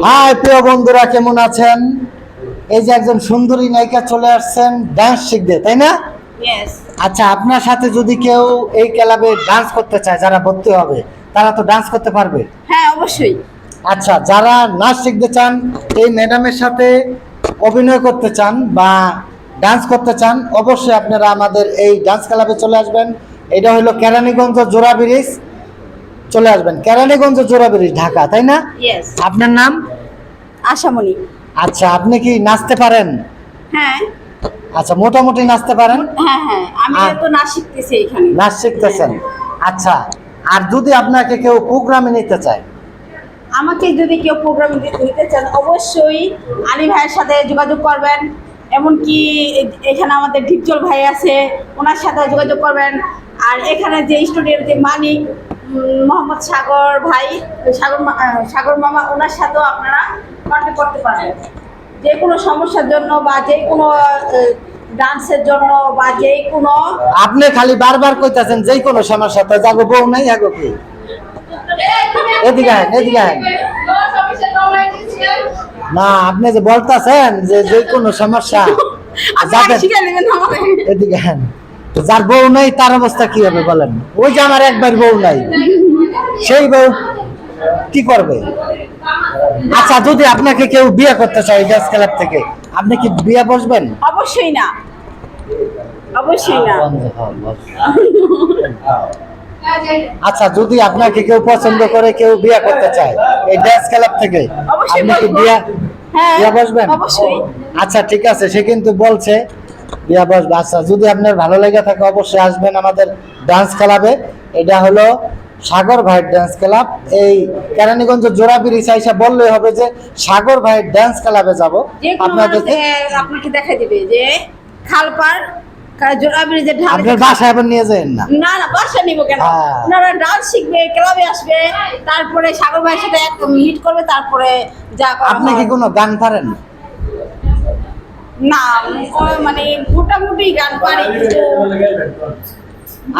High প্রিয় বন্ধুরা, কেমন আছেন? এই যে একজন সুন্দরী নায়িকা চলে আসছেন ডান্স শিখতে, তাই না? আচ্ছা, আপনার সাথে যদি কেউ এই ক্লাবে ডান্স করতে চায়, যারা ভর্তি হবে তারা তো ডান্স করতে পারবে? হ্যাঁ, অবশ্যই। আচ্ছা, যারা নাচ শিখতে চান, এই ম্যাডামের সাথে অভিনয় করতে চান বা ডান্স করতে চান, অবশ্যই আপনারা আমাদের এই ডান্স ক্লাবে চলে আসবেন। এটা হলো কেরানীগঞ্জ জোড়া ব্রিজ। চলে আসবেন কেরানীগঞ্জ জোড়া ব্রিজ, ঢাকা, তাই না? আপনার নাম? আশামণি। আচ্ছা, আপনি কি নাচতে পারেন? হ্যাঁ। আচ্ছা, মোটামুটি নাচতে পারেন? হ্যাঁ হ্যাঁ, আমি তো নাচ শিখতেছি এখানে। নাচ শিখতেছেন? আচ্ছা, আর যদি আপনাকে কেউ প্রোগ্রামে নিতে চায়? আমাকে যদি কেউ প্রোগ্রামে নিতে চান, অবশ্যই আলী ভাইয়ের সাথে যোগাযোগ করবেন। এমনকি এখানে আমাদের ঢিপচল ভাই আছে, ওনার সাথে যোগাযোগ করবেন। আর এখানে যে স্টুডিওর যে মালিক মোহাম্মদ সাগর ভাই, সাগর মামা, ওনার সাথেও আপনারা কন্ট্যাক্ট করতে পারেন যে কোনো সমস্যার জন্য বা যে কোনো ডান্সের জন্য বা যে কোনো। আপনি খালি বারবার কইতাছেন যে কোনো সমস্যাতে যাগো, বউ নাই আগো কি? এদিকে আহেন, এদিকে আহেন। না, আপনি যে বলতাছেন যে যে কোনো সমস্যা এদিকে আহেন। যার বউ নাই তার অবস্থা কি হবে বলেন? ওই যে আমার একবার বউ নাই, সেই বউ কি করবে? আচ্ছা, যদি আপনাকে কেউ বিয়ে করতে চায় ডান্স ক্লাব থেকে, আপনি কি বিয়ে বসবেন? অবশ্যই না, অবশ্যই না। আচ্ছা, যদি আপনাকে কেউ পছন্দ করে, কেউ বিয়ে করতে চায় এই ডান্স ক্লাব থেকে, আপনি কি বিয়ে বসবেন? অবশ্যই। আচ্ছা, ঠিক আছে, সে কিন্তু বলছে বিয়ে বসবে। আচ্ছা, যদি আপনার ভালো লেগে থাকে অবশ্যই আসবেন আমাদের ডান্স ক্লাবে। এটা হলো সাগর ভাইয়ের ডান্স ক্লাব। এই কেরানীগঞ্জ জোড়া ব্রিজ আইসা বললেই হবে যে সাগর ভাইয়ের ডান্স ক্লাবে যাব। আপনাদেরকে আপনাকে দেখাই দিবে যে খালপার জোড়া ব্রিজের ঢালে। আপনার বাসায় আবার নিয়ে যাবেন না? না না, বাসা নিব কেন? ওনারা ডান্স শিখবে, ক্লাবে আসবে, তারপরে সাগর ভাইয়ের সাথে এক মিট করবে, তারপরে যা। আপনি কি কোনো গান পারেন? না, মানে মোটামুটি গান পারি।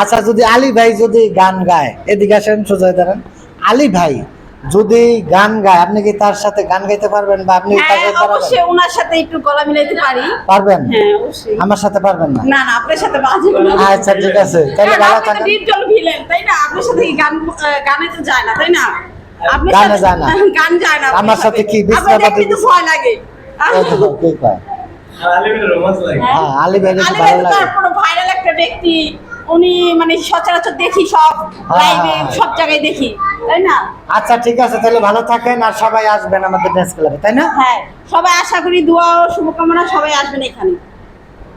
আচ্ছা, যদি আলী ভাই যদি গান গায়, এদিকে আসেন, সোজা দাঁড়ান। আলী ভাই যদি গান গায়, আপনি কি তার সাথে গান গাইতে পারবেন বা আপনি তার সাথে পারবেন? অবশ্যই ওনার সাথে একটু গলা মিলাইতে পারি। পারবেন? হ্যাঁ, অবশ্যই। আমার সাথে পারবেন না? না না, আপনার সাথে বাজবে না। আচ্ছা, ঠিক আছে, তাহলে ভালো থাকেন। আপনি ডিপজল ভিলেন, তাই না? আপনার সাথে কি গানে তো যায় না, তাই না? আপনি গানে যায় না? গান যায় না আমার সাথে কি আপনার তো ভয় লাগে। হ্যাঁ, আলী ভাই ভালো লাগে। পুরো ভাইরাল একটা ব্যক্তি উনি, মানে সচরাচর দেখি সব লাইভে, সব জায়গায় দেখি, তাই না? আচ্ছা, ঠিক আছে, তাহলে ভালো থাকেন আর সবাই আসবেন আমাদের ডান্স ক্লাবে, তাই না? হ্যাঁ, সবাই আশা করি, দোয়া ও শুভকামনা, সবাই আসবেন এখানে।